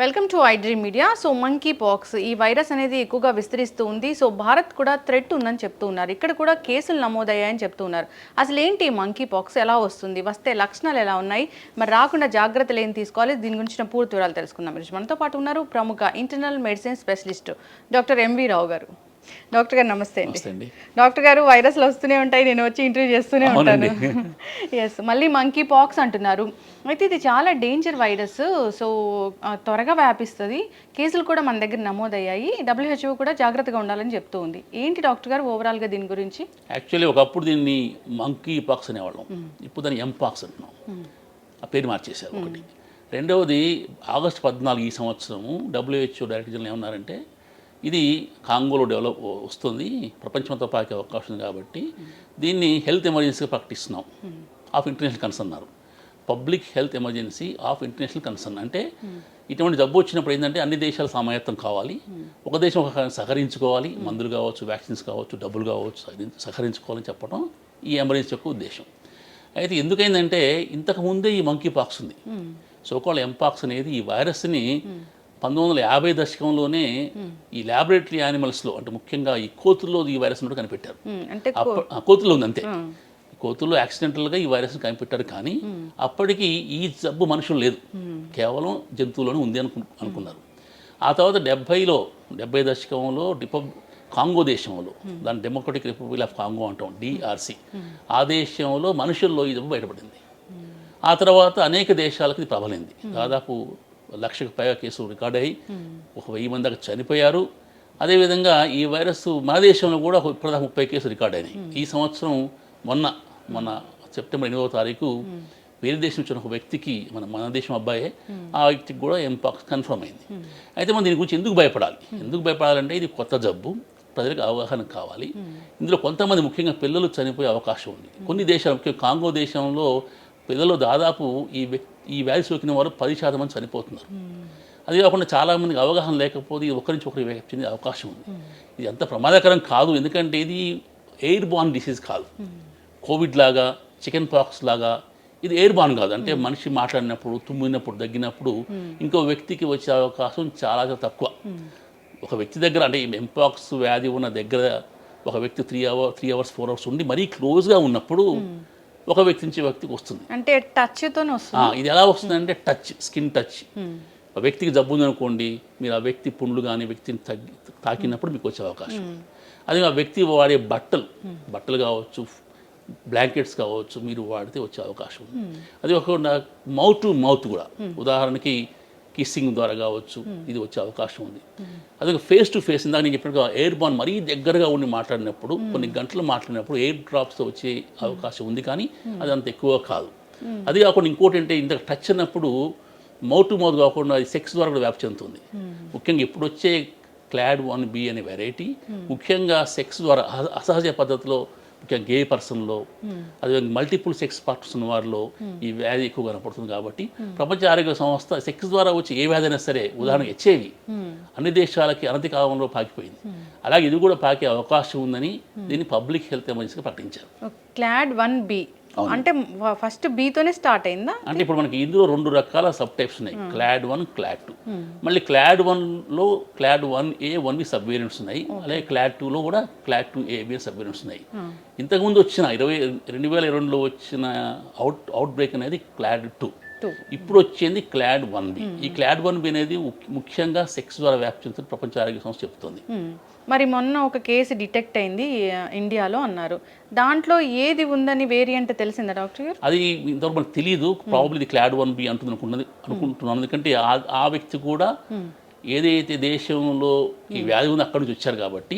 Welcome to iDream media. So monkey pox ఈ virus అనేది ఎక్కువగా విస్తరిస్తూ ఉంది. సో భారత్ కూడా థ్రెట్ ఉందని చెప్తూ ఉన్నారు. ఇక్కడ కూడా కేసులు నమోదయ్యాయని చెప్తూ ఉన్నారు. అసలు ఏంటి మంకీ పాక్స్, ఎలా వస్తుంది, వస్తే లక్షణాలు ఎలా ఉన్నాయి, మరి రాకుండా జాగ్రత్తలు ఏం తీసుకోవాలి, దీని గురించిన పూర్తి వివరాలు తెలుసుకుందాం. మనతో పాటు ఉన్నారు ప్రముఖ internal medicine specialist doctor MV Rao గారు. డాక్టర్ గారు నమస్తే అండి. డాక్టర్ గారు, వైరస్లు వస్తూనే ఉంటాయి, నేను వచ్చి ఇంటర్వ్యూ చేస్తూనే ఉంటాను. ఎస్, మళ్ళీ మంకీ పాక్స్ అంటున్నారు. అయితే ఇది చాలా డేంజర్ వైరస్. సో త్వరగా వ్యాపిస్తుంది, కేసులు కూడా మన దగ్గర నమోదయ్యాయి, WHO కూడా జాగ్రత్తగా ఉండాలని చెప్తూ ఉంది. ఏంటి డాక్టర్ గారు ఓవరాల్గా దీని గురించి? యాక్చువల్లీ ఒకప్పుడు దీన్ని మంకీ పాక్స్ అనేవాళ్ళం, ఇప్పుడు దాన్ని ఎంపాక్స్ అంటున్నాం. ఆ పేరు మార్చేశారు ఒకటి. రెండవది ఆగస్టు 14 ఈ సంవత్సరము WHO డైరెక్టర్ జనరల్ ఏమన్నారంటే, ఇది కాంగోలో వస్తుంది, ప్రపంచంతో పాకే అవకాశం ఉంది, కాబట్టి దీన్ని హెల్త్ ఎమర్జెన్సీగా ప్రకటిస్తున్నాం ఆఫ్ ఇంటర్నేషనల్ కన్సర్న్ అన్నారు. Public health emergency of international concern అంటే ఇటువంటి జబ్బు వచ్చినప్పుడు ఏంటంటే అన్ని దేశాల సమాయత్తం కావాలి, ఒక దేశం ఒక సహకరించుకోవాలి, మందులు కావచ్చు, వ్యాక్సిన్స్ కావచ్చు, డబ్బులు కావచ్చు, సహకరించుకోవాలని చెప్పడం ఈ ఎమర్జెన్సీ యొక్క ఉద్దేశం. అయితే ఎందుకైందంటే ఇంతకుముందే ఈ మంకీ పాక్స్ ఉంది. సోకాల్ ఎంపాక్స్ అనేది ఈ వైరస్ని 1950 దశకంలోనే ఈ ల్యాబొరేటరీ యానిమల్స్లో, అంటే ముఖ్యంగా ఈ కోతుల్లో ఈ వైరస్ ఉన్నట్టు కనిపెట్టారు. కోతుల్లో ఉంది అంతే, కోతుల్లో యాక్సిడెంటల్గా ఈ వైరస్ని కనిపెట్టారు. కానీ అప్పటికి ఈ జబ్బు మనుషులు లేదు, కేవలం జంతువులోనే ఉంది అనుకున్నారు. ఆ తర్వాత 70 దశకంలో కాంగో దేశంలో, దాని డెమోక్రటిక్ రిపబ్లిక్ ఆఫ్ కాంగో అంటాం, DRC, ఆ దేశంలో మనుషుల్లో ఈ జబ్బు బయటపడింది. ఆ తర్వాత అనేక దేశాలకు ఇది ప్రబలింది. దాదాపు 1,00,000కు పైగా కేసులు రికార్డ్ అయ్యి 1,000 మంది దాకా చనిపోయారు. అదేవిధంగా ఈ వైరస్ మన దేశంలో కూడా ఇప్పటిదాకా 30 కేసులు రికార్డ్ అయినాయి. ఈ సంవత్సరం మొన్న సెప్టెంబర్ 8వ తారీఖు వేరే దేశం వచ్చిన ఒక వ్యక్తికి, మన దేశం అబ్బాయే, ఆ వ్యక్తికి కూడా ఎంపాక్స్ కన్ఫర్మ్ అయింది. అయితే మనం దీని గురించి ఎందుకు భయపడాలంటే ఇది కొత్త జబ్బు, ప్రజలకు అవగాహన కావాలి. ఇందులో కొంతమంది ముఖ్యంగా పిల్లలు చనిపోయే అవకాశం ఉంది. కొన్ని దేశాలు, ముఖ్యంగా కాంగో దేశంలో పిల్లలు దాదాపు ఈ వ్యాధి సోకిన వారు 10% మంది చనిపోతున్నారు. అది కాకుండా చాలామందికి అవగాహన లేకపోతే ఇది ఒకరి నుంచి ఒకరికి వ్యాప్తి చెందే అవకాశం ఉంది. ఇది అంత ప్రమాదకరం కాదు, ఎందుకంటే ఇది ఎయిర్ బార్న్ డిసీజ్ కాదు. కోవిడ్ లాగా, చికెన్ పాక్స్ లాగా ఇది ఎయిర్ బార్న్ కాదు. అంటే మనిషి మాట్లాడినప్పుడు, తుమ్మినప్పుడు, దగ్గినప్పుడు ఇంకో వ్యక్తికి వచ్చే అవకాశం చాలా తక్కువ. ఒక వ్యక్తి దగ్గర, అంటే ఎంపాక్స్ వ్యాధి ఉన్న దగ్గర ఒక వ్యక్తి 3 అవర్స్ 4 అవర్స్ ఉండి మరీ క్లోజ్గా ఉన్నప్పుడు ఒక వ్యక్తి నుంచి వ్యక్తికి వస్తుంది. అంటే టచ్తో వస్తుంది. ఇది ఎలా వస్తుంది అంటే స్కిన్ టచ్. ఒక వ్యక్తికి జబ్బు ఉందనుకోండి, మీరు ఆ వ్యక్తి పుండ్లు కానీ వ్యక్తిని తాకినప్పుడు మీకు వచ్చే అవకాశం. అది ఆ వ్యక్తి వాడే బట్టలు కావచ్చు, బ్లాంకెట్స్ కావచ్చు, మీరు వాడితే వచ్చే అవకాశం ఉంది. అది ఒక మౌత్ టు మౌత్ కూడా, ఉదాహరణకి కిస్సింగ్ ద్వారా కావచ్చు, ఇది వచ్చే అవకాశం ఉంది. అది ఫేస్ టు ఫేస్, ఇందాక నేను చెప్పినట్టుగా ఎయిర్ బార్న్ మరీ దగ్గరగా ఉండి మాట్లాడినప్పుడు, కొన్ని గంటలు మాట్లాడినప్పుడు ఎయిర్ డ్రాప్స్తో వచ్చే అవకాశం ఉంది, కానీ అది అంత ఎక్కువ కాదు. అది కాకుండా ఇంకోటి అంటే, ఇంత టచ్ అన్నప్పుడు మౌత్ టు మౌత్ కాకుండా అది సెక్స్ ద్వారా కూడా వ్యాప్తి చెందుతుంది. ముఖ్యంగా ఇప్పుడు వచ్చే క్లాడ్ 1B అనే వెరైటీ ముఖ్యంగా సెక్స్ ద్వారా, అసహజ పద్ధతిలో, ముఖ్యంగా గే పర్సన్లో, అదే మల్టిపుల్ సెక్స్ పార్ట్నర్స్ ఉన్న వారిలో ఈ వ్యాధి ఎక్కువ కనపడుతుంది. కాబట్టి ప్రపంచ ఆరోగ్య సంస్థ సెక్స్ ద్వారా వచ్చి ఏ వ్యాధి అయినా సరే, ఉదాహరణకు HIV అన్ని దేశాలకి అనతి కాలంలో పాకిపోయింది, అలాగే ఇది కూడా పాకే అవకాశం ఉందని దీన్ని పబ్లిక్ హెల్త్ ఎమర్జెన్సీగా ప్రకటించారు. క్లాడ్ 1B అంటే ఫస్ట్ బీతోనే స్టార్ట్ అయిందా? అంటే ఇప్పుడు మనకి ఇందులో 2 రకాల సబ్ టైప్స్ ఉన్నాయి, క్లాడ్ 1, క్లాడ్ 2. మళ్ళీ క్లాడ్ 1లో clade 1A 1B sub variants ఉన్నాయి, అలాగే క్లాడ్ 2లో కూడా క్లాడ్ 2AB సబ్ వేరియంట్స్ ఉన్నాయి. ఇంతకుముందు వచ్చిన 2022లో వచ్చిన అవుట్ బ్రేక్ అనేది క్లాడ్ 2. ఇప్పుడు వచ్చేది క్లాడ్ 1B. ఈ క్లాడ్ 1B అనేది ముఖ్యంగా సెక్స్ ద్వారా వ్యాప్తి చెందుతుంది ప్రపంచ ఆరోగ్య సంస్థ చెప్తుంది. మరి మొన్న ఒక కేసు డిటెక్ట్ అయింది ఇండియాలో అన్నారు, దాంట్లో ఏది ఉందని వేరియంట్ తెలిసిందా డాక్టర్ గారు? అది ఇంతవరకు మనకు తెలియదు. ప్రాబబ్లీ ఇది క్లాడ్ 1B అనుకుంటున్నాను, ఎందుకంటే ఆ వ్యక్తి కూడా ఏదైతే దేశంలో ఈ వ్యాధి ఉందో అక్కడి నుంచి వచ్చారు కాబట్టి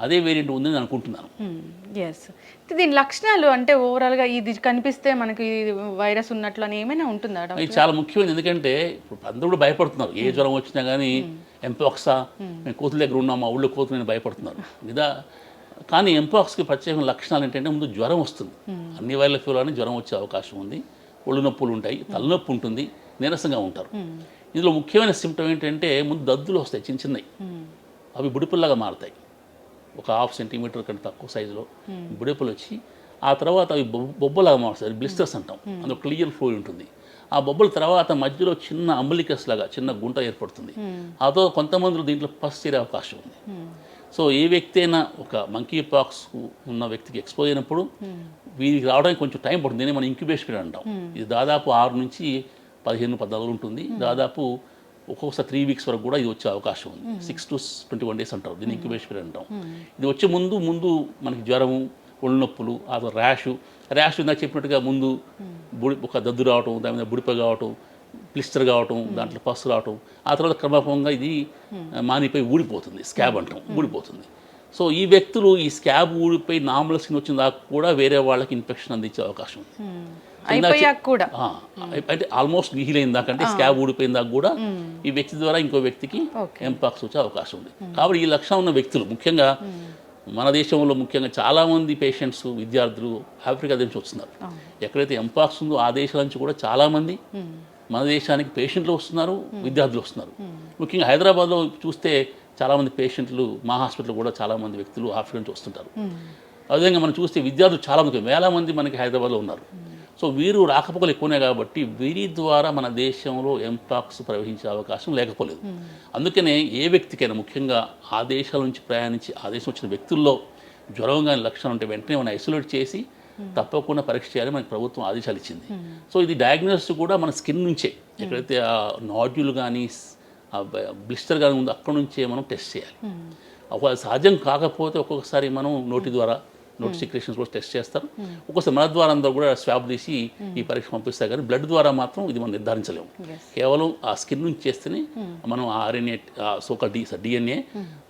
అదే వేరియంట్ ఉందని అనుకుంటున్నాను. ఎస్, దీని లక్షణాలు అంటే ఓవరాల్గా ఇది కనిపిస్తే మనకి వైరస్ ఉన్నట్లు అని ఏమైనా ఉంటుందా? ఇది చాలా ముఖ్యమైనది, ఎందుకంటే ఇప్పుడు అందరూ కూడా భయపడుతున్నారు. ఏ జ్వరం వచ్చినా కానీ ఎంపాక్సా, మేము కోతుల దగ్గర ఉన్నాం, మా ఊళ్ళో కోతులు నేను భయపడుతున్నారు ఇదా. కానీ ఎంపాక్స్కి ప్రత్యేకమైన లక్షణాలు ఏంటంటే, ముందు జ్వరం వస్తుంది, అన్ని వైరల్ ఫీవర్లని జ్వరం వచ్చే అవకాశం ఉంది, ఒళ్ళు నొప్పులు ఉంటాయి, తలనొప్పి ఉంటుంది, నీరసంగా ఉంటారు. ఇందులో ముఖ్యమైన సిమ్టమ్ ఏంటంటే, ముందు దద్దులు వస్తాయి చిన్నవి, అవి బుడిపుల్లాగా మారుతాయి, ఒక 1/2 సెంటీమీటర్ కంటే తక్కువ సైజులో బుడిపులు వచ్చి, ఆ తర్వాత అవి బొబ్బలాగా మారుతాయి, బ్లిస్టర్స్ అంటాం, అందులో క్లియర్ ఫ్లో ఉంటుంది. ఆ బొబ్బల తర్వాత మధ్యలో చిన్న అంబలికస్ లాగా చిన్న గుంట ఏర్పడుతుంది. అదో కొంతమందిలో దీంట్లో పస్ చేరే అవకాశం ఉంది. సో ఏ వ్యక్తి అయినా ఒక మంకీ పాక్స్ ఉన్న వ్యక్తికి ఎక్స్పోజ్ అయినప్పుడు వీరికి రావడానికి కొంచెం టైం పడుతుంది. దీన్ని మనం ఇంక్యుబేషన్ పీరియడ్ అంటాం. ఇది దాదాపు 6 నుంచి 15-14 ఉంటుంది. దాదాపు ఒక్కొక్కసారి 3 వీక్స్ వరకు కూడా ఇది వచ్చే అవకాశం ఉంది. 6 to 21 days అంటారు, దీన్ని ఇంక్యుబేషన్ పీరియడ్ అంటాం. ఇది వచ్చే ముందు మనకి జ్వరము, ఒళ్ళు నొప్పులు, ఆ ర్యాష్ ఇందాక చెప్పినట్టుగా ముందు ఒక దద్దు రావటం, దాని మీద బుడిప కావటం, ప్లిస్టర్ కావటం, దాంట్లో పస్సు రావటం, ఆ తర్వాత క్రమక్రమంగా ఇది మానిపోయి ఊడిపోతుంది, స్కాబ్ అంటాం, ఊడిపోతుంది. సో ఈ వ్యక్తులు ఈ స్కాబ్ ఊడిపోయి నార్మల్ స్కిన్ వచ్చిన దాకా కూడా వేరే వాళ్ళకి ఇన్ఫెక్షన్ అందించే అవకాశం ఉంది. అంటే ఆల్మోస్ట్ హీల్ అయిన దాకా, అంటే స్కాబ్ ఊడిపోయిన దాకా కూడా ఈ వ్యక్తి ద్వారా ఇంకో వ్యక్తికి ఎంపాక్స్ వచ్చే అవకాశం ఉంది. కాబట్టి ఈ లక్షణం ఉన్న వ్యక్తులు ముఖ్యంగా మన దేశంలో ముఖ్యంగా చాలామంది పేషెంట్స్, విద్యార్థులు ఆఫ్రికా నుంచి వస్తున్నారు. ఎక్కడైతే ఎంపాక్స్ ఉందో ఆ దేశాల నుంచి కూడా చాలామంది మన దేశానికి పేషెంట్లు వస్తున్నారు, విద్యార్థులు వస్తున్నారు. ముఖ్యంగా హైదరాబాద్లో చూస్తే చాలామంది పేషెంట్లు, మా హాస్పిటల్ కూడా చాలామంది వ్యక్తులు ఆఫ్రికా నుంచి వస్తుంటారు. అదేవిధంగా మనం చూస్తే విద్యార్థులు చాలామంది, వేల మంది మనకి హైదరాబాద్లో ఉన్నారు. సో వీరు రాకపోకలు ఎక్కువనే కాబట్టి వీరి ద్వారా మన దేశంలో ఎంపాక్స్ ప్రవహించే అవకాశం లేకపోలేదు. అందుకనే ఏ వ్యక్తికైనా ముఖ్యంగా ఆ దేశాల నుంచి ప్రయాణించి ఆ దేశం వచ్చిన వ్యక్తుల్లో జ్వరం కానీ లక్షణాలు ఉంటే వెంటనే మనం ఐసోలేట్ చేసి తప్పకుండా పరీక్ష చేయాలని మనకి ప్రభుత్వం ఆదేశాలు ఇచ్చింది. సో ఇది డయాగ్నోసిస్ కూడా మన స్కిన్ నుంచే, ఎక్కడైతే ఆ నాడ్యూల్ కానీ బ్లిస్టర్ కానీ ఉందో అక్కడ నుంచే మనం టెస్ట్ చేయాలి. ఒకవేళ సహజం కాకపోతే ఒక్కొక్కసారి మనం నోటి ద్వారా నోటిఫికేషన్స్ కూడా టెస్ట్ చేస్తారు. ఒక్కోసారి మన ద్వారా అందరూ కూడా స్వాబ్ తీసి ఈ పరీక్ష పంపిస్తారు. కానీ బ్లడ్ ద్వారా మాత్రం ఇది మనం నిర్ధారించలేము. కేవలం ఆ స్కిన్ నుంచి చేస్తేనే మనం ఆర్ఎన్ఏ, సోకాల్ డిఎన్ఏ,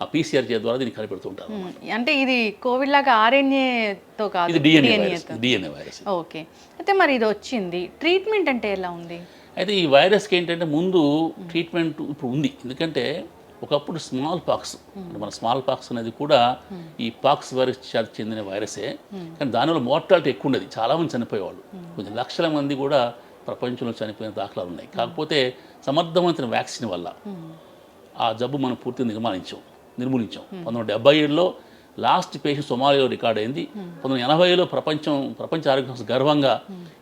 ఆ పీసీఆర్ ద్వారా దీన్ని కనిపెడుతుంటారు. అంటే ఇది కోవిడ్ లాగా ఆర్ఎన్ఏతో కాదు, ఇది డిఎన్ఏ వైరస్. ఓకే. అయితే మరి ఇది వచ్చింది, ట్రీట్మెంట్ అంటే ఎలా ఉంది? అయితే ఈ వైరస్కి ఏంటంటే ముందు ట్రీట్మెంట్ ఇప్పుడు ఉంది. ఎందుకంటే ఒకప్పుడు స్మాల్ పాక్స్, మన స్మాల్ పాక్స్ అనేది కూడా ఈ పాక్స్ వైరస్ చెందిన వైరసే. కానీ దానివల్ల మోర్టాలిటీ ఎక్కువ ఉండేది, చాలామంది చనిపోయేవాళ్ళు. కొంచెం లక్షల మంది కూడా ప్రపంచంలో చనిపోయిన దాఖలాలు ఉన్నాయి. కాకపోతే సమర్థవంతమైన వ్యాక్సిన్ వల్ల ఆ జబ్బు మనం పూర్తిగా నిర్మూలించాం. 1977లో లాస్ట్ పేషెంట్ సొమాలియాలో రికార్డ్ అయింది. 1980లో ప్రపంచ ఆరోగ్య సంస్థ గర్వంగా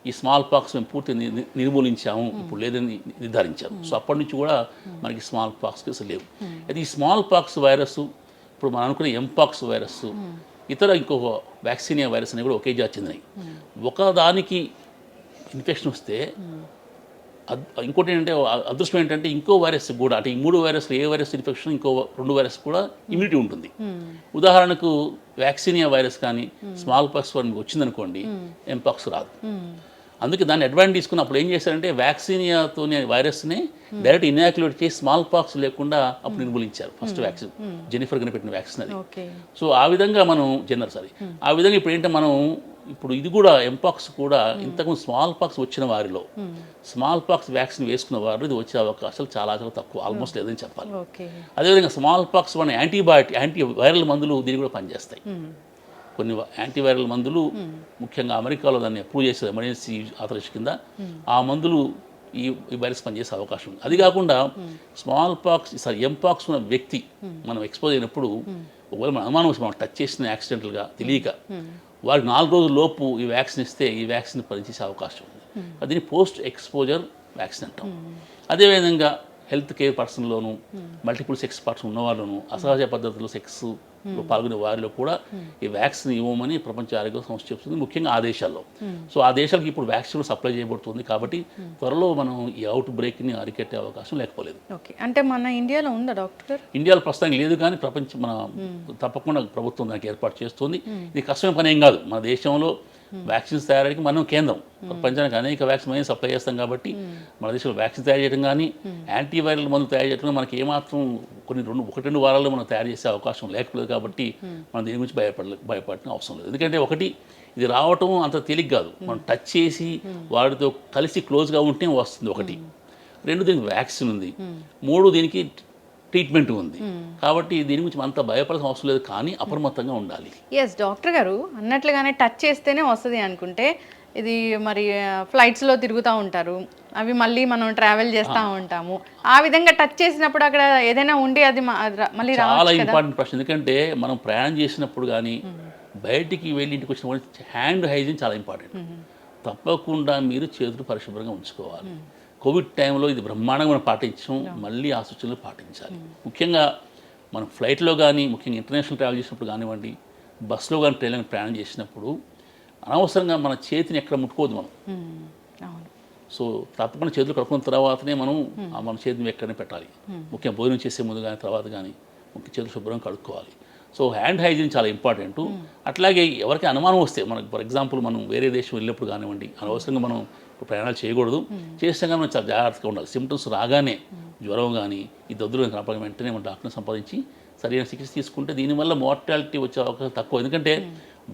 ఈ స్మాల్ పాక్స్ మేము పూర్తి నిర్మూలించాము, ఇప్పుడు లేదని నిర్ధారించారు. సో అప్పటి నుంచి కూడా మనకి స్మాల్ పాక్స్ కేసులు లేవు. అయితే ఈ స్మాల్ పాక్స్ వైరస్, ఇప్పుడు మనం అనుకునే ఎంపాక్స్ వైరస్, ఇతర ఇంకొక వ్యాక్సినియా వైరస్ అనేవి కూడా ఒకే జాతి చెందినాయి. ఒకదానికి ఇన్ఫెక్షన్ వస్తే ఇంకోటి ఏంటంటే అదృష్టం ఏంటంటే ఇంకో వైరస్ కూడా, అంటే ఈ 3 వైరస్లు ఏ వైరస్ ఇన్ఫెక్షన్ ఇంకో 2 వైరస్ కూడా ఇమ్యూనిటీ ఉంటుంది. ఉదాహరణకు వ్యాక్సినియా వైరస్ కానీ స్మాల్ పాక్స్ వచ్చిందనుకోండి, ఎంపాక్స్ రాదు. అందుకే దాన్ని అడ్వాంటేజ్ తీసుకుని అప్పుడు ఏం చేశారంటే వ్యాక్సినియాతోనే వైరస్ని డైరెక్ట్ ఇన్యాక్యులేట్ చేసి స్మాల్ పాక్స్ లేకుండా అప్పుడు నిర్మూలించారు. ఫస్ట్ వ్యాక్సిన్ జెనిఫర్ కనిపెట్టిన వ్యాక్సిన్ అది. సో ఆ విధంగా మనం ఆ విధంగా ఇప్పుడు ఏంటంటే మనం ఇప్పుడు ఇది కూడా ఎంపాక్స్ కూడా ఇంతకుముందు స్మాల్ పాక్స్ వచ్చిన వారిలో స్మాల్ పాక్స్ వ్యాక్సిన్ వేసుకున్న వారు ఇది వచ్చే అవకాశాలు చాలా తక్కువ, ఆల్మోస్ట్ లేదని చెప్పాలి. అదేవిధంగా స్మాల్ పాక్స్ వల్ల యాంటీ వైరల్ మందులు దీన్ని కూడా పనిచేస్తాయి. కొన్ని యాంటీవైరల్ మందులు ముఖ్యంగా అమెరికాలో దాన్ని అప్రూవ్ చేసే ఎమర్జెన్సీ ఆథరైజేషన్ కింద ఆ మందులు ఈ వైరస్ పనిచేసే అవకాశం ఉంది. అది కాకుండా ఎంపాక్స్ ఉన్న వ్యక్తి మనం ఎక్స్పోజ్ అయినప్పుడు ఒకవేళ మన అనుమానం వచ్చి మనం టచ్ చేసిన యాక్సిడెంటల్గా తెలియక వారికి 4 రోజుల లోపు ఈ వ్యాక్సిన్ ఇస్తే ఈ వ్యాక్సిన్ పనిచేసే అవకాశం ఉంది. దీన్ని పోస్ట్ ఎక్స్పోజర్ వ్యాక్సిన్ అంటాం. అదేవిధంగా హెల్త్ కేర్ పర్సన్లోను, మల్టిపుల్ సెక్స్ పార్ట్స్ ఉన్న వాళ్ళను, అసహజ పద్ధతిలో సెక్స్ పాల్గొనే వారిలో కూడా ఈ వ్యాక్సిన్ ఇవ్వమని ప్రపంచ ఆరోగ్య సంస్థ చెప్తుంది, ముఖ్యంగా ఆ దేశాల్లో. సో ఆ దేశాలకు ఇప్పుడు వ్యాక్సిన్ సప్లై చేయబడుతుంది. కాబట్టి త్వరలో మనం ఈ అవుట్ బ్రేక్ని అరికట్టే అవకాశం లేకపోలేదు. ఓకే, అంటే మన ఇండియాలో ఉందా డాక్టర్? ఇండియాలో ప్రస్తుతానికి లేదు, కానీ తప్పకుండా ప్రభుత్వం దానికి ఏర్పాటు చేస్తుంది. ఇది కష్టమైన పని ఏం కాదు. మన దేశంలో వ్యాక్సిన్స్ తయారీకి మనం కేంద్రం, ప్రపంచానికి అనేక వ్యాక్సిన్ సప్లై చేస్తాం. కాబట్టి మన దేశంలో వ్యాక్సిన్ తయారు చేయడం కానీ యాంటీవైరల్ మందులు తయారు చేయడం మనకి ఏమాత్రం 1-2 వారాల్లో మనం తయారు చేసే అవకాశం లేకపోలేదు. కాబట్టి మనం దీని గురించి భయపడిన అవసరం లేదు. ఎందుకంటే ఒకటి, ఇది రావటం అంత తేలిక కాదు. మనం టచ్ చేసి వాడితో కలిసి క్లోజ్గా ఉంటే వస్తుంది ఒకటి. 2, దీనికి వ్యాక్సిన్ ఉంది. 3, దీనికి ట్రీట్మెంట్ ఉంది. కాబట్టి దీని గురించి అంత భయపడాల్సిన అవసరం లేదు, కానీ అప్రమత్తంగా ఉండాలి. ఎస్ డాక్టర్ గారు అన్నట్లుగానే టచ్ చేస్తేనే వస్తుంది అనుకుంటే, ఇది మరి ఫ్లైట్స్లో తిరుగుతూ ఉంటారు, అవి మళ్ళీ మనం ట్రావెల్ చేస్తూ ఉంటాము. ఆ విధంగా టచ్ చేసినప్పుడు అక్కడ ఏదైనా ఉండి అది మళ్ళీ చాలా ఇంపార్టెంట్ ప్రశ్న. ఎందుకంటే మనం ప్రయాణం చేసినప్పుడు కానీ బయటికి వెళ్ళి ఇంటికి వచ్చినప్పుడు హ్యాండ్ హైజీన్ చాలా ఇంపార్టెంట్. తప్పకుండా మీరు చేతులు పరిశుభ్రంగా ఉంచుకోవాలి. కోవిడ్ టైంలో ఇది బ్రహ్మాండంగా మనం పాటించాం, మళ్ళీ ఆ సూచనలు పాటించాలి. ముఖ్యంగా మనం ఫ్లైట్లో కానీ, ముఖ్యంగా ఇంటర్నేషనల్ ట్రావెల్ చేసినప్పుడు కానివ్వండి, బస్సులో కానీ ట్రైన్లో ప్రయాణం చేసినప్పుడు అనవసరంగా మన చేతిని ఎక్కడ ముట్టుకోవద్దు మనం. సో తప్పకుండా చేతులు కడుక్కున్న తర్వాతనే మనం మన చేతిని ఎక్కడనే పెట్టాలి. ముఖ్యంగా భోజనం చేసే ముందు కానీ తర్వాత కానీ ముఖ్య చేతులు శుభ్రంగా కడుక్కోవాలి. సో హ్యాండ్ హైజీన్ చాలా ఇంపార్టెంట్. అట్లాగే ఎవరికి అనుమానం వస్తే మనకు ఫర్ ఎగ్జాంపుల్ మనం వేరే దేశం వెళ్ళినప్పుడు కానివ్వండి, అనవసరంగా మనం ప్రయాణాలు చేయకూడదు. చేస్తే కానీ మనం చాలా జాగ్రత్తగా ఉండాలి. సిమ్టమ్స్ రాగానే జ్వరం కానీ ఈ దద్దులు కనపడిన వెంటనే మన డాక్టర్ని సంపాదించి సరైన చికిత్స తీసుకుంటే దీనివల్ల మార్టాలిటీ వచ్చే అవకాశం తక్కువ. ఎందుకంటే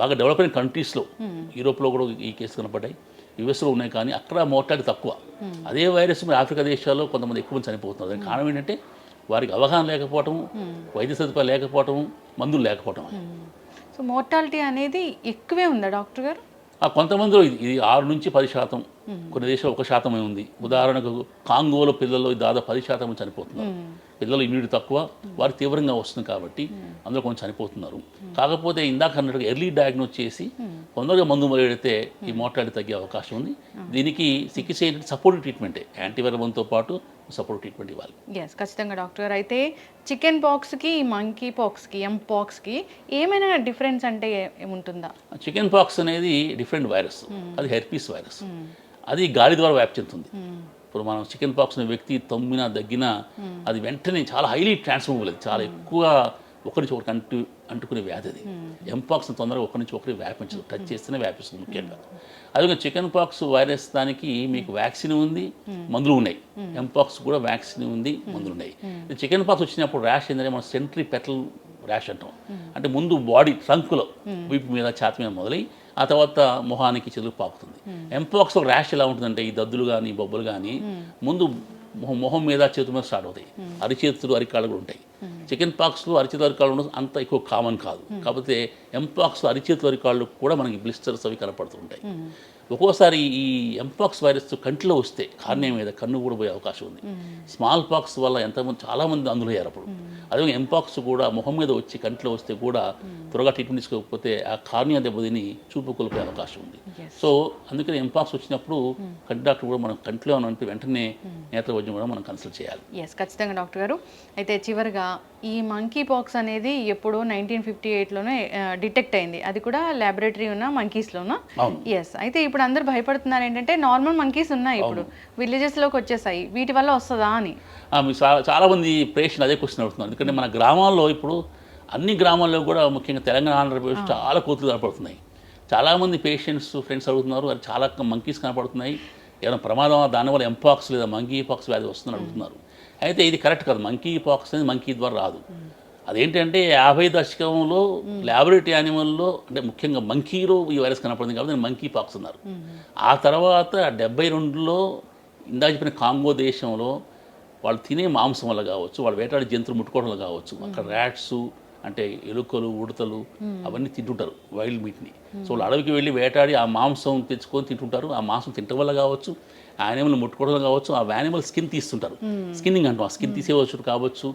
బాగా డెవలప్ అయిన కంట్రీస్లో, యూరోప్లో కూడా ఈ కేసు కనపడ్డాయి, యుఎస్లో ఉన్నాయి, కానీ అక్కడ మోర్టాలిటీ తక్కువ. అదే వైరస్ మరి ఆఫ్రికా దేశాల్లో కొంతమంది ఎక్కువ మంది చనిపోతున్నారు. దానికి కారణం ఏంటంటే వారికి అవగాహన లేకపోవటం, వైద్య సదుపాయాలు లేకపోవటం, మందులు లేకపోవటం. సో మోర్టాలిటీ అనేది ఎక్కువే ఉందా డాక్టర్ గారు? కొంతమందిలో ఇది 6 నుంచి 10%, కొన్ని దేశాలు 1% ఉంది. ఉదాహరణకు కాంగోలో పిల్లల్లో దాదాపు 10% చనిపోతున్నారు. పిల్లలు ఇమ్యూనిటీ తక్కువ, వారు తీవ్రంగా వస్తుంది కాబట్టి అందులో కొంచెం చనిపోతున్నారు. కాకపోతే ఇందాక అన్నట్టుగా ఎర్లీ డయాగ్నోస్ చేసి తొందరగా మందు మొదలెడితే ఈ మోర్టాలిటీ తగ్గే అవకాశం ఉంది. దీనికి చికిత్స ఏంటంటే సపోర్టివ్ ట్రీట్మెంటే, యాంటీవైరల్ మందుతో పాటు సపోర్టివ్ ట్రీట్మెంట్ ఇవ్వాలి. ఖచ్చితంగా డాక్టర్ గారు. అయితే చికెన్ పాక్స్కి, మంకీ పాక్స్కి, ఎంపాక్స్కి ఏమైనా డిఫరెన్స్ అంటే ఏముంటుందా? చికెన్ పాక్స్ అనేది డిఫరెంట్ వైరస్, అది హెర్పీస్ వైరస్. అది గాలి ద్వారా వ్యాప్తి చెందుతుంది. ఇప్పుడు మనం చికెన్ పాక్స్ అనే వ్యక్తి తమ్మినా దగ్గినా అది వెంటనే చాలా హైలీ ట్రాన్స్మిటబుల్, అది చాలా ఎక్కువ ఒకరి నుంచి ఒకరికి అంటుకునే వ్యాధి. అది ఎంపాక్స్ తొందరగా ఒకరి నుంచి ఒకరికి వ్యాపించదు, టచ్ చేస్తేనే వ్యాపిస్తుంది ముఖ్యంగా. అదే చికెన్ పాక్స్ వైరస్ దానికి మీకు వ్యాక్సిన్ ఉంది, మందులు ఉన్నాయి. ఎంపాక్స్ కూడా వ్యాక్సిన్ ఉంది, మందులు ఉన్నాయి. చికెన్ పాక్స్ వచ్చినప్పుడు ర్యాష్ ఏంటంటే మనం సెంట్రీ పెటల్ ర్యాష్ అంటాం. అంటే ముందు బాడీ ట్రంక్లో వీపు మీద ఛాతి మీద మొదలై ఆ తర్వాత మొహానికి చెదులు పాకుతుంది. ఎంపాక్స్ ర్యాష్ ఎలా ఉంటుందంటే ఈ దద్దులు కానీ బొబ్బలు కానీ ముందు మొహం మీద చేతుల మీద స్టార్ట్ అవుతాయి, అరిచేతులు అరికాళ్ళు కూడా ఉంటాయి. చికెన్ పాక్స్లో అరిచేతులు అరికాళ్ళు ఉండడం అంత ఎక్కువ కామన్ కాదు. కాకపోతే ఎంపాక్స్లో అరిచేతులు అరికాళ్ళు కూడా మనకి బ్లిస్టర్స్ అవి కనపడుతుంటాయి. ఒక్కోసారి ఈ ఎంపాక్స్ వైరస్ కంటిలో వస్తే కార్నియా మీద కన్ను కూడా పోయే అవకాశం ఉంది. స్మాల్ పాక్స్ వల్ల ఎంతమంది చాలామంది అందులో అయ్యారు అప్పుడు. అదే ఎంపాక్స్ కూడా మొహం మీద వచ్చి కంటిలో వస్తే కూడా త్వరగా ట్రీట్మెంట్ తీసుకోకపోతే ఆ కార్నియా దెబ్బతిని చూపు కోల్పోయే అవకాశం ఉంది. సో అందుకని ఎంపాక్స్ వచ్చినప్పుడు కంటి డాక్టర్ కూడా మనం కంటిలో అంటే వెంటనే నేత్ర వైద్యం కూడా మనం కన్సల్ట్ చేయాలి. ఖచ్చితంగా డాక్టర్ గారు. అయితే చివరిగా ఈ మంకీ పాక్స్ అనేది ఎప్పుడో 1958లోనే డిటెక్ట్ అయింది, అది కూడా ల్యాబొరేటరీ ఉన్న మంకీస్లోనా? అయితే ఇప్పుడు అందరూ భయపడుతున్నారు ఏంటంటే నార్మల్ మంకీస్ ఉన్నాయి, ఇప్పుడు విలేజెస్లోకి వచ్చేసాయి, వీటి వల్ల వస్తుందా అని. చాలామంది పేషెంట్ అదే క్వశ్చన్ అడుగుతున్నారు. ఎందుకంటే మన గ్రామాల్లో ఇప్పుడు అన్ని గ్రామాల్లో కూడా ముఖ్యంగా తెలంగాణ, ఆంధ్రప్రదేశ్ చాలా కోతులు కనపడుతున్నాయి. చాలామంది పేషెంట్స్ ఫ్రెండ్స్ అడుగుతున్నారు, అది చాలా మంకీస్ కనపడుతున్నాయి, ఏమైనా ప్రమాదం దానివల్ల ఎంపాక్స్ లేదా మంకీ పాక్స్ వ్యాధి వస్తుందని అడుగుతున్నారు. అయితే ఇది కరెక్ట్ కాదు. మంకీ పాక్స్ అనేది మంకీ ద్వారా రాదు. అదేంటంటే 50 దశకంలో ల్యాబొరేటరీ యానిమల్లో అంటే ముఖ్యంగా మంకీలో ఈ వైరస్ కనపడింది కాబట్టి మంకీ పాక్స్ ఉన్నారు. ఆ తర్వాత 72లో ఇందాక చెప్పిన కాంగో దేశంలో వాళ్ళు తినే మాంసం వల్ల కావచ్చు, వాళ్ళు వేటాడే జంతువులు ముట్టుకోవడం వల్ల కావచ్చు, అక్కడ ర్యాట్స్ అంటే ఎలుకలు, ఉడతలు అవన్నీ తింటుంటారు వైల్డ్ మీట్ని. సో వాళ్ళు అడవికి వెళ్ళి వేటాడి ఆ మాంసం తెచ్చుకొని తింటుంటారు. ఆ మాంసం తినడం వల్ల కావచ్చు, ఆ యానిమల్ ముట్టుకోవడం కావచ్చు, ఆ యానిమల్ స్కిన్ తీస్తుంటారు, స్కిన్నింగ్ అంటాం, ఆ స్కిన్ తీసేవచ్చు కావచ్చు.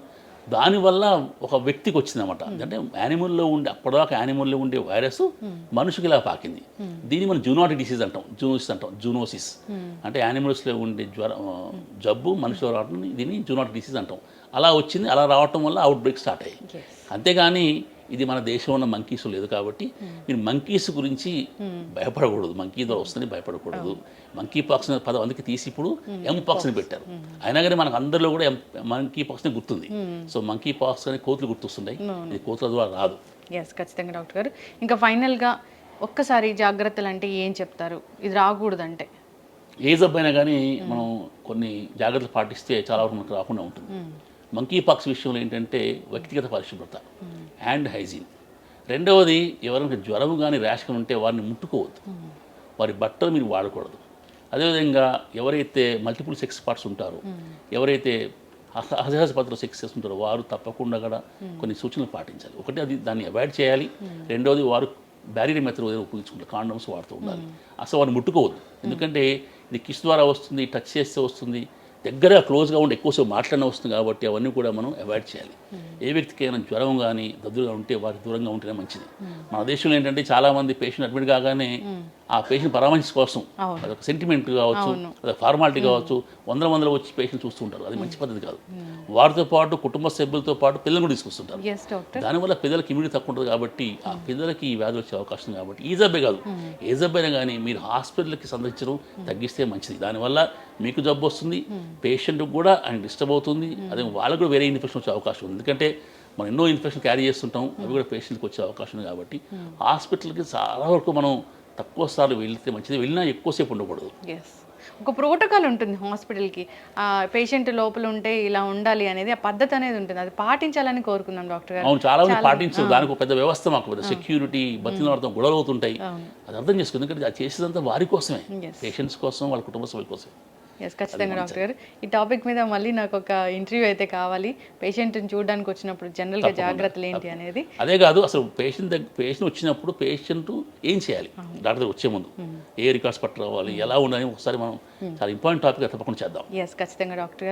దానివల్ల ఒక వ్యక్తికి వచ్చిందన్నమాట. అంటే యానిమల్లో ఉండే అప్పటిదాకా యానిమల్లో ఉండే వైరస్ మనుషుకి ఇలా పాకింది. దీన్ని మనం జూనోటిక్ డిసీజ్ అంటాం, జూనోసిస్ అంటే యానిమల్స్లో ఉండే జబ్బు మనుషులు రావడం, దీన్ని జూనోటిక్ డిసీజ్ అంటాం. అలా వచ్చింది, అలా రావటం వల్ల అవుట్ బ్రేక్ స్టార్ట్ అయ్యాయి. అంతేగాని ఇది మన దేశంలో ఉన్న మంకీస్ లేదు కాబట్టి మీరు మంకీస్ గురించి భయపడకూడదు, మంకీ ద్వారా వస్తుంది భయపడకూడదు. మంకీ పాక్స్ అనే పదం అందుకే తీసి ఇప్పుడు ఎంపాక్స్ని పెట్టారు. అయినా కానీ మనకు అందరిలో కూడా మంకీ పాక్స్ని గుర్తుంది. సో మంకీ పాక్స్ అనే కోతులు గుర్తొస్తున్నాయి, ఇది కోతుల ద్వారా రాదు. ఖచ్చితంగా డాక్టర్ గారు. ఇంకా ఫైనల్గా ఒక్కసారి జాగ్రత్తలు అంటే ఏం చెప్తారు, ఇది రాకూడదంటే? ఏ జబ్బు అయినా కానీ మనం కొన్ని జాగ్రత్తలు పాటిస్తే చాలా వరకు మనకు రాకుండా ఉంటుంది. మంకీ పాక్స్ విషయంలో ఏంటంటే వ్యక్తిగత పరిశుభ్రత, హ్యాండ్ హైజీన్. రెండవది ఎవరైనా జ్వరం కానీ ర్యాష్ కానీ ఉంటే వారిని ముట్టుకోవద్దు, వారి బట్టలు మీరు వాడకూడదు. అదేవిధంగా ఎవరైతే మల్టిపుల్ సెక్స్ పార్ట్స్ ఉంటారో, ఎవరైతే అసహజ పద్ధతిలో సెక్స్ చేస్తుంటారో వారు తప్పకుండా కూడా కొన్ని సూచనలు పాటించాలి. ఒకటి అది దాన్ని అవాయిడ్ చేయాలి. రెండవది వారు బ్యారియర్ మెథడ్ ఉపయోగించుకుంటారు, కాండమ్స్ వాడుతూ ఉండాలి. అసలు వారిని ముట్టుకోవద్దు, ఎందుకంటే ఇది కిస్ ద్వారా వస్తుంది, టచ్ చేస్తే వస్తుంది, దగ్గర క్లోజ్గా ఉండి ఎక్కువసేపు మాట్లాడిన వస్తుంది కాబట్టి అవన్నీ కూడా మనం అవాయిడ్ చేయాలి. ఏ వ్యక్తికైనా జ్వరం కానీ దద్దుగా ఉంటే వారి దూరంగా ఉంటేనే మంచిది. మన దేశంలో ఏంటంటే చాలామంది పేషెంట్ అడ్మిట్ కాగానే ఆ పేషెంట్ పరామర్శ కోసం అవును. అదొక సెంటిమెంట్ కావచ్చు, అదొక ఫార్మాలిటీ కావచ్చు, వందల వచ్చి పేషెంట్ చూస్తుంటారు. అది మంచి పద్ధతి కాదు. వారితో పాటు కుటుంబ సభ్యులతో పాటు పిల్లలు కూడా తీసుకొస్తుంటారు. Yes doctor. దానివల్ల పిల్లలకి ఇమ్యూనిటీ తక్కువ ఉంటుంది కాబట్టి ఆ పిల్లలకి ఈ వ్యాధి వచ్చే అవకాశం ఉంది. కాబట్టి ఈ జబ్బే కాదు, ఏ జబ్బు అయినా కానీ మీరు హాస్పిటల్కి సందర్శించడం తగ్గిస్తే మంచిది. దానివల్ల మీకు జబ్బు వస్తుంది, పేషెంట్కి కూడా ఆయన డిస్టర్బ్ అవుతుంది, అదే వాళ్ళకు కూడా వేరే ఇన్ఫెక్షన్ వచ్చే అవకాశం ఉంది. ఎందుకంటే మనం ఎన్నో ఇన్ఫెక్షన్ క్యారీ చేస్తుంటాం, అవి కూడా పేషెంట్కి వచ్చే అవకాశం ఉంది. కాబట్టి హాస్పిటల్కి చాలా వరకు మనం తక్కువ సార్లు వెళ్తే మంచిది, వెళ్ళినా ఎక్కువసేపు ఉండకూడదు. ఎస్, ఒక ప్రోటోకాల్ ఉంటుంది హాస్పిటల్కి. పేషెంట్ లోపల ఉంటే ఇలా ఉండాలి అనేది, ఆ పద్ధతి అనేది ఉంటుంది, అది పాటించాలని కోరుకున్నాం డాక్టర్ గారు. అవును, చాలా మంది పాటించరు. దానికి ఒక పెద్ద వ్యవస్థ, మాకు పెద్ద సెక్యూరిటీ, బతిలాడతాం, గొడవలు అవుతుంటాయి. అది అర్థం చేసుకోండి, ఎందుకంటే అది చేసేదంతా వారి కోసమే, పేషెంట్స్ కోసం, వాళ్ళ కుటుంబ సభ్యుల కోసం. ఎస్, ఖచ్చితంగా డాక్టర్ గారు. ఈ టాపిక్ మీద మళ్ళీ నాకు ఒక ఇంటర్వ్యూ అయితే కావాలి. పేషెంట్ని చూడడానికి వచ్చినప్పుడు జనరల్గా జాగ్రత్తలు ఏంటి అనేది. అదే కాదు, అసలు పేషెంట్ వచ్చినప్పుడు పేషెంట్ ఏం చేయాలి, డాక్టర్ దగ్గర వచ్చే ముందు ఏ రికార్డ్స్ పట్టుకోవాలి, ఎలా ఉండాలని ఒకసారి మనం చాలా ఇంపార్టెంట్ టాపిక్ తప్పకుండా చేద్దాం. ఎస్, ఖచ్చితంగా డాక్టర్ గారు.